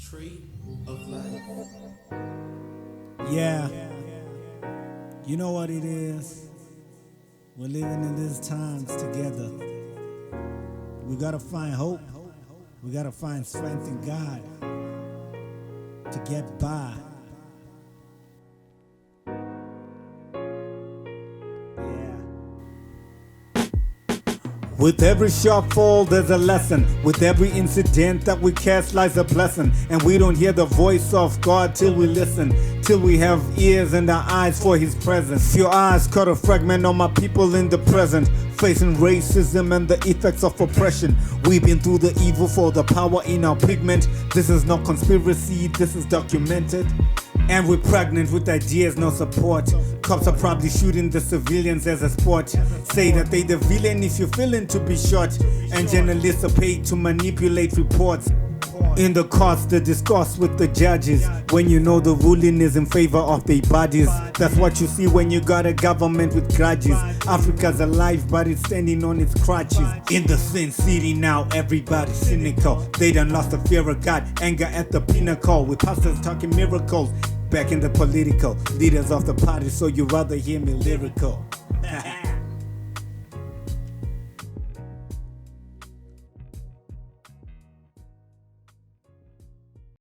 Tree of life. Yeah, you know what it is. We're living in these times together. We gotta find hope. We gotta find strength in God to get by. With every sharp fall, there's a lesson. With every incident that we cast lies a blessing. And we don't hear the voice of God till we listen. Till we have ears and our eyes for His presence. Your eyes caught a fragment on my people in the present. Facing racism and the effects of oppression. We've been through the evil for the power in our pigment. This is not conspiracy, this is documented. And we're pregnant with ideas, no support. Cops are probably shooting the civilians as a sport. Say that they the villain if you're feeling to be shot. And journalists are paid to manipulate reports. In the courts, the discourse with the judges. When you know the ruling is in favor of their bodies. That's what you see when you got a government with grudges. Africa's alive, but it's standing on its crutches. In the sin city now, everybody's cynical. They done lost the fear of God, anger at the pinnacle. With pastors talking miracles. Back in the political leaders of the party, so you rather hear me lyrical.